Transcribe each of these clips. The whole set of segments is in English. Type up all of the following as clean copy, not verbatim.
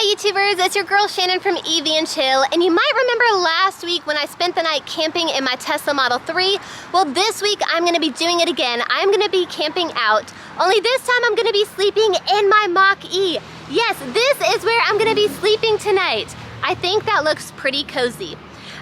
YouTubers, it's your girl Shannon from EV and Chill, and you might remember last week when I spent the night camping in my Tesla Model 3. Well, this week I'm gonna be doing it again. I'm gonna be camping out, only this time I'm gonna be sleeping in my Mach-E. Yes, this is where I'm gonna be sleeping tonight. I think that looks pretty cozy.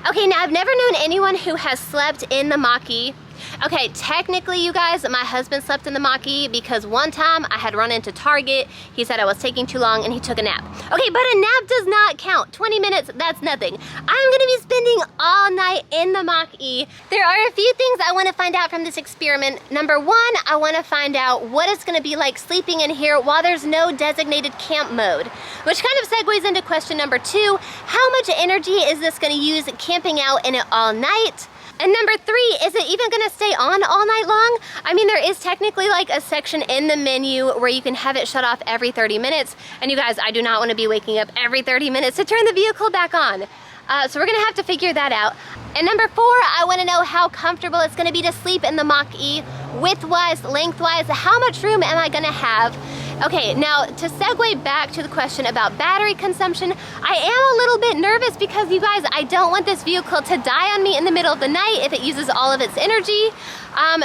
Okay, now I've never known anyone who has slept in the Mach-E. Okay, technically you guys, my husband slept in the Mach-E because one time I had run into Target, he said I was taking too long and he took a nap. Okay, but a nap does not count. 20 minutes, that's nothing. I'm gonna be spending all night in the Mach-E. There are a few things I wanna find out from this experiment. Number one, I wanna find out what it's gonna be like sleeping in here while there's no designated camp mode. Which kind of segues into question number two, how much energy is this gonna use camping out in it all night? And number three, is it even gonna stay on all night long? I mean, there is technically like a section in the menu where you can have it shut off every 30 minutes. And you guys, I do not wanna be waking up every 30 minutes to turn the vehicle back on. So we're gonna have to figure that out. And number four, I wanna know how comfortable it's gonna be to sleep in the Mach-E, width-wise, length-wise, how much room am I gonna have? Okay, now to segue back to the question about battery consumption, I am a little bit nervous because you guys, I don't want this vehicle to die on me in the middle of the night if it uses all of its energy.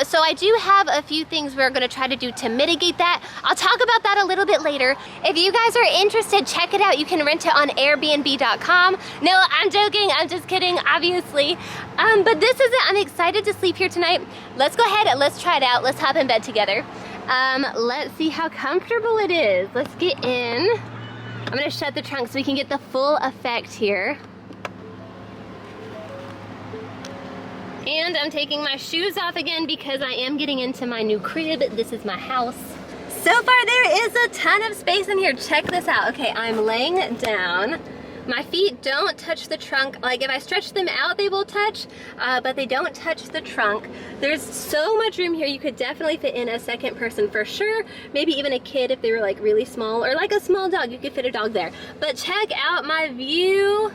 So I do have a few things we're gonna try to do to mitigate that. I'll talk about that a little bit later. If you guys are interested, check it out. You can rent it on Airbnb.com. No, I'm joking, I'm just kidding, obviously. But this is it, I'm excited to sleep here tonight. Let's go ahead and let's try it out. Let's hop in bed together. Let's see how comfortable it is. Let's get in. I'm gonna shut the trunk so we can get the full effect here. And I'm taking my shoes off again because I am getting into my new crib. This is my house. So far there is a ton of space in here. Check this out. Okay, I'm laying down. My feet don't touch the trunk. Like if I stretch them out, they will touch, but they don't touch the trunk. There's so much room here. You could definitely fit in a second person for sure. Maybe even a kid if they were like really small, or like a small dog, you could fit a dog there. But check out my view.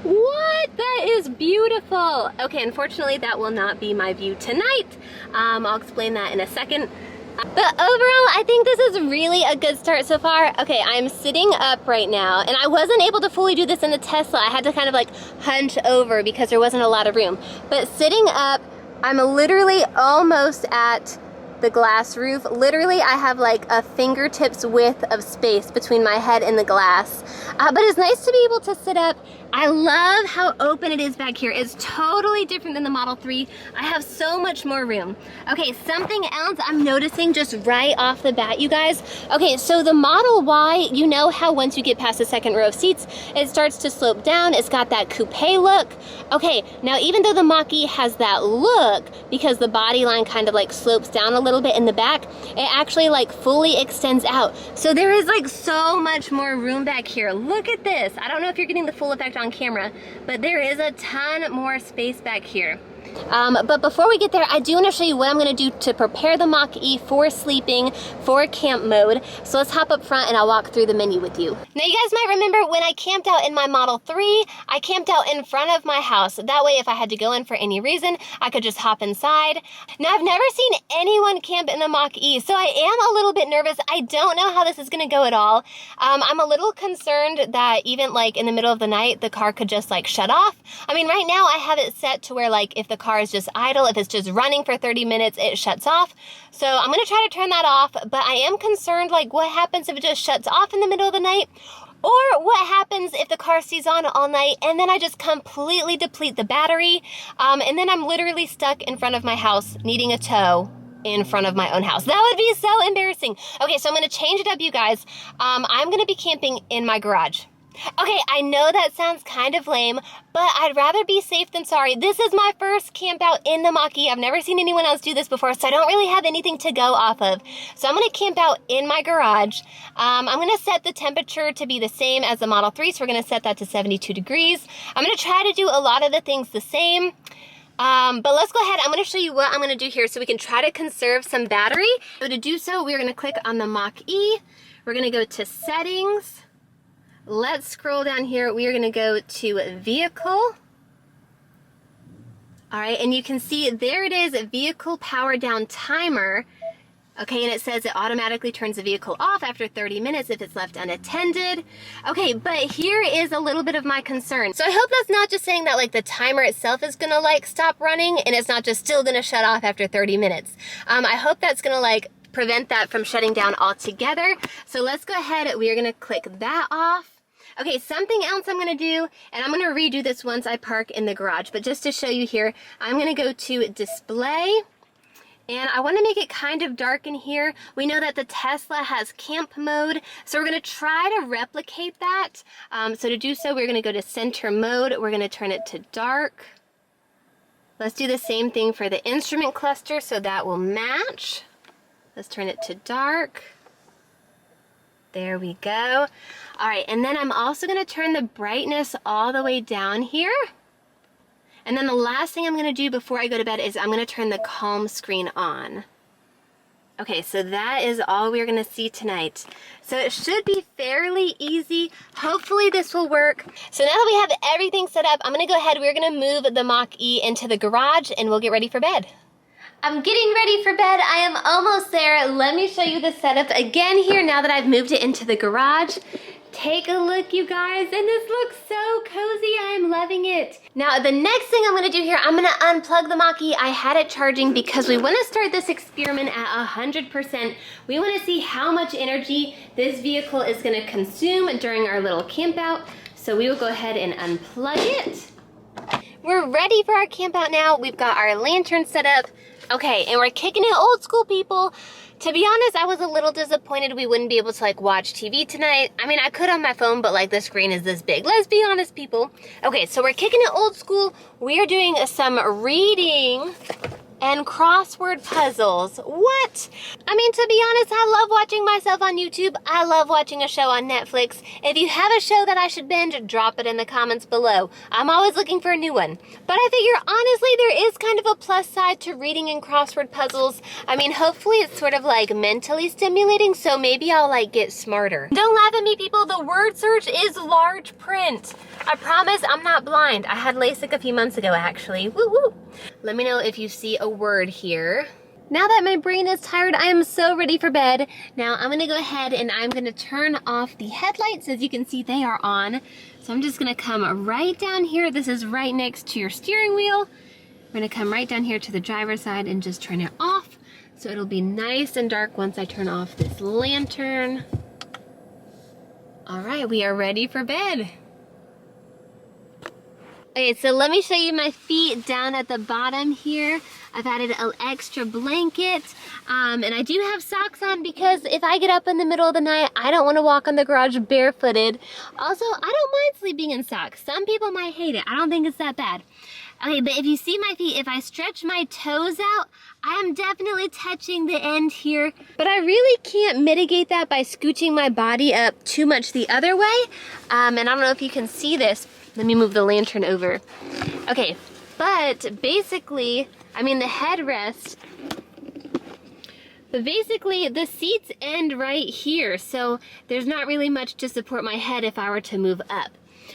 What? That is beautiful. Okay, unfortunately that will not be my view tonight. I'll explain that in a second. But overall, I think this is really a good start so far. Okay, I'm sitting up right now, and I wasn't able to fully do this in the Tesla. I had to kind of like hunch over because there wasn't a lot of room. But sitting up, I'm literally almost at the glass roof. Literally, I have like a fingertips width of space between my head and the glass. But it's nice to be able to sit up. I love how open it is back here. It's totally different than the Model 3. I have so much more room. Okay, something else I'm noticing just right off the bat, you guys. Okay, so the Model Y, you know how once you get past the second row of seats, it starts to slope down. It's got that coupe look. Okay, now even though the Mach-E has that look, because the body line kind of like slopes down a little bit in the back, it actually like fully extends out. So there is like so much more room back here. Look at this. I don't know if you're getting the full effect on camera, but there is a ton more space back here. But before we get there, I do want to show you what I'm going to do to prepare the Mach-E for sleeping, for camp mode. So let's hop up front and I'll walk through the menu with you. Now you guys might remember when I camped out in my Model 3, I camped out in front of my house. That way if I had to go in for any reason, I could just hop inside. Now I've never seen anyone camp in the Mach-E, so I am a little bit nervous. I don't know how this is going to go at all. I'm a little concerned that even like in the middle of the night, the car could just like shut off. I mean, right now I have it set to where like if the car is just idle, if it's just running for 30 minutes, it shuts off. So I'm gonna try to turn that off, but I am concerned like what happens if it just shuts off in the middle of the night? Or what happens if the car stays on all night and then I just completely deplete the battery, and then I'm literally stuck in front of my house needing a tow in front of my own house. That would be so embarrassing. Okay, so I'm gonna change it up, you guys. I'm gonna be camping in my garage. Okay, I know that sounds kind of lame, but I'd rather be safe than sorry. This is my first camp out in the Mach-E. I've never seen anyone else do this before, so I don't really have anything to go off of. So I'm gonna camp out in my garage. I'm gonna set the temperature to be the same as the Model 3, so we're gonna set that to 72 degrees. I'm gonna try to do a lot of the things the same. But let's go ahead. I'm going to show you what I'm going to do here so we can try to conserve some battery. So to do so, we're going to click on the Mach-E. We're going to go to Settings. Let's scroll down here. We are going to go to Vehicle. All right, and you can see there it is, Vehicle Power Down Timer. Okay, and it says it automatically turns the vehicle off after 30 minutes if it's left unattended. Okay, but here is a little bit of my concern. So I hope that's not just saying that like the timer itself is gonna like stop running and it's not just still gonna shut off after 30 minutes. I hope that's gonna like prevent that from shutting down altogether. So let's go ahead, we are gonna click that off. Okay, something else I'm gonna do, and I'm gonna redo this once I park in the garage, but just to show you here, I'm gonna go to display. And I want to make it kind of dark in here. We know that the Tesla has camp mode, so we're going to try to replicate that. So to do so, we're going to go to center mode. We're going to turn it to dark. Let's do the same thing for the instrument cluster so that will match. Let's turn it to dark. There we go. All right, and then I'm also going to turn the brightness all the way down here. And then the last thing I'm going to do before I go to bed is I'm going to turn the calm screen on. Okay, so that is all we're going to see tonight. So it should be fairly easy. Hopefully this will work. So now that we have everything set up, I'm going to go ahead. We're going to move the Mach-E into the garage and we'll get ready for bed. I'm getting ready for bed. I am almost there. Let me show you the setup again here now that I've moved it into the garage. Take a look, you guys, and this looks so cozy. I am loving it. Now, the next thing I'm gonna do here, I'm gonna unplug the Mach-E. I had it charging because we wanna start this experiment at 100%. We wanna see how much energy this vehicle is gonna consume during our little camp out. So we will go ahead and unplug it. We're ready for our camp out now. We've got our lantern set up. Okay, and we're kicking it old school, people. To be honest, I was a little disappointed we wouldn't be able to like watch TV tonight. I mean, I could on my phone, but like the screen is this big. Let's be honest, people. Okay, so we're kicking it old school. We are doing some reading and crossword puzzles. What? I mean, to be honest, I love watching myself on YouTube. I love watching a show on Netflix. If you have a show that I should binge, drop it in the comments below. I'm always looking for a new one. But I figure, honestly, there is kind of a plus side to reading and crossword puzzles. I mean, hopefully it's sort of like mentally stimulating, so maybe I'll like get smarter. Don't laugh at me, people. The word search is large print. I promise I'm not blind. I had LASIK a few months ago, actually. Woo woo. Let me know if you see a word here. Now that my brain is tired, I am so ready for bed. Now I'm gonna go ahead and I'm gonna turn off the headlights. As you can see, they are on. So I'm just gonna come right down here. This is right next to your steering wheel. I'm gonna come right down here to the driver's side and just turn it off. So it'll be nice and dark once I turn off this lantern. All right, we are ready for bed. Okay, so let me show you my feet down at the bottom here. I've added an extra blanket, and I do have socks on because if I get up in the middle of the night, I don't want to walk on the garage barefooted. Also, I don't mind sleeping in socks. Some people might hate it. I don't think it's that bad. Okay, but if you see my feet, if I stretch my toes out, I am definitely touching the end here. But I really can't mitigate that by scooching my body up too much the other way. And I don't know if you can see this. Let me move the lantern over. Okay, but basically, I mean the headrest, but basically the seats end right here, so there's not really much to support my head if I were to move up.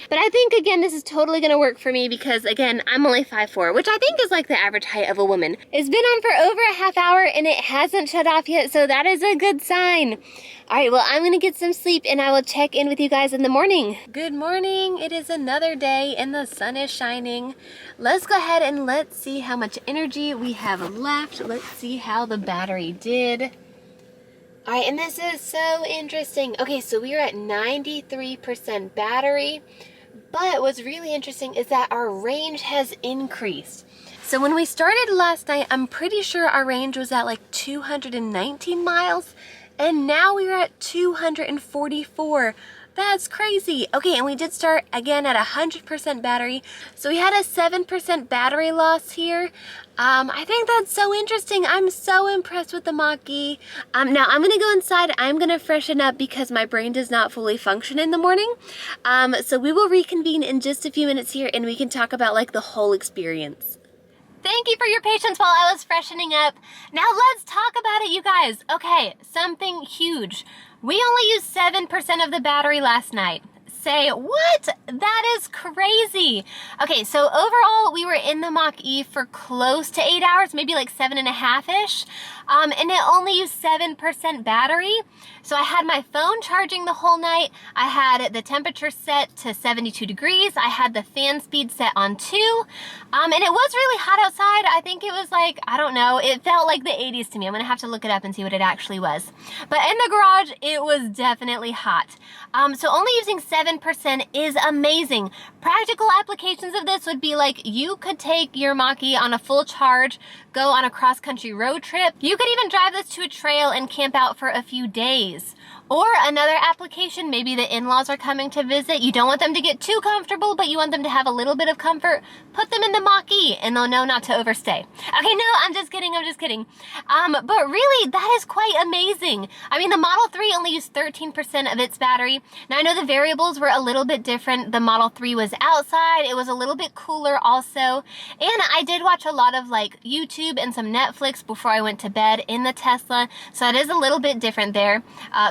But I think, again, this is totally gonna work for me because, again, I'm only 5'4", which I think is like the average height of a woman. It's been on for over a half hour and it hasn't shut off yet, so that is a good sign. All right, well, I'm gonna get some sleep and I will check in with you guys in the morning. Good morning, it is another day and the sun is shining. Let's go ahead and let's see how much energy we have left. Let's see how the battery did. All right, and this is so interesting. Okay, so we are at 93% battery, but what's really interesting is that our range has increased. So when we started last night, I'm pretty sure our range was at like 219 miles, and now we're at 244. That's crazy. Okay, and we did start again at 100% battery. So we had a 7% battery loss here. I think that's so interesting. I'm so impressed with the Mach-E. Now I'm gonna go inside. I'm gonna freshen up because my brain does not fully function in the morning. So we will reconvene in just a few minutes here and we can talk about like the whole experience. Thank you for your patience while I was freshening up. Now let's talk about it, you guys. Okay, something huge. We only used 7% of the battery last night. say, what? That is crazy. Okay, so overall, we were in the Mach-E for close to 8 hours, maybe like 7.5-ish. And it only used 7% battery. So I had my phone charging the whole night. I had the temperature set to 72 degrees. I had the fan speed set on 2. And it was really hot outside. I think it was like, I don't know, it felt like the 80s to me. I'm gonna have to look it up and see what it actually was. But in the garage, it was definitely hot. So only using 7% is amazing. Practical applications of this would be like, you could take your Mach-E on a full charge, go on a cross-country road trip. You could even drive this to a trail and camp out for a few days. Or another application, maybe the in-laws are coming to visit. You don't want them to get too comfortable, but you want them to have a little bit of comfort. Put them in the Mach-E and they'll know not to overstay. Okay, no, I'm just kidding. But really, that is quite amazing. I mean, the Model 3 only used 13% of its battery. Now, I know the variables were a little bit different. The Model 3 was outside. It was a little bit cooler also. And I did watch a lot of like YouTube and some Netflix before I went to bed in the Tesla. So it is a little bit different there.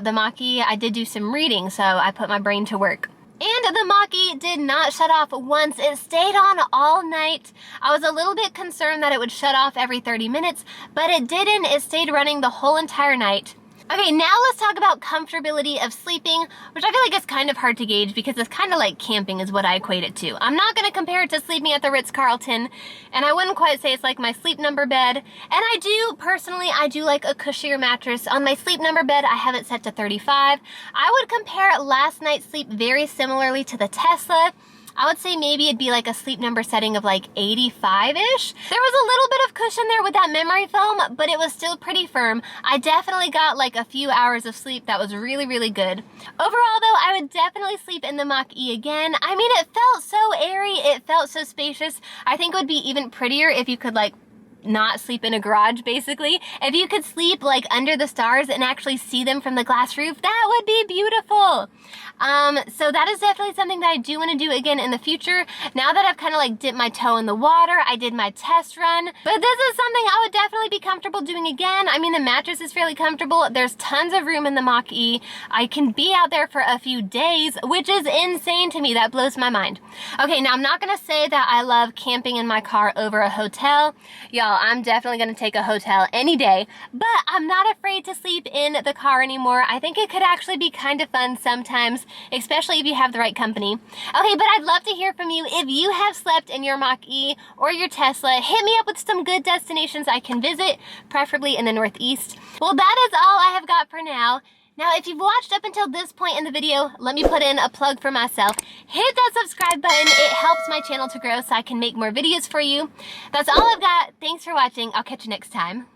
The Mach-E, I did do some reading, so I put my brain to work. And the Mach-E did not shut off once. It stayed on all night. I was a little bit concerned that it would shut off every 30 minutes, but it didn't. It stayed running the whole entire night. Okay, now let's talk about comfortability of sleeping, which I feel like is kind of hard to gauge because it's kind of like camping is what I equate it to. I'm not going to compare it to sleeping at the Ritz-Carlton, and I wouldn't quite say it's like my sleep number bed. And I do like a cushier mattress. On my sleep number bed, I have it set to 35. I would compare last night's sleep very similarly to the Tesla. I would say maybe it'd be like a sleep number setting of like 85-ish. There was a little bit of cushion there with that memory foam, but it was still pretty firm. I definitely got like a few hours of sleep that was really, really good. Overall though, I would definitely sleep in the Mach-E again. I mean, it felt so airy, it felt so spacious. I think it would be even prettier if you could like not sleep in a garage, basically. If you could sleep like under the stars and actually see them from the glass roof, that would be beautiful. So that is definitely something that I do want to do again in the future. Now that I've kind of like dipped my toe in the water, I did my test run, but this is something I would definitely be comfortable doing again. I mean, the mattress is fairly comfortable. There's tons of room in the Mach-E. I can be out there for a few days, which is insane to me. That blows my mind. Okay, now I'm not gonna say that I love camping in my car over a hotel. Y'all, I'm definitely gonna take a hotel any day, but I'm not afraid to sleep in the car anymore. I think it could actually be kind of fun sometimes, especially if you have the right company. Okay, but I'd love to hear from you. If you have slept in your Mach-E or your Tesla, hit me up with some good destinations I can visit, preferably in the Northeast. Well, that is all I have got for now. Now, if you've watched up until this point in the video, let me put in a plug for myself. Hit that subscribe button. It helps my channel to grow so I can make more videos for you. That's all I've got. Thanks for watching. I'll catch you next time.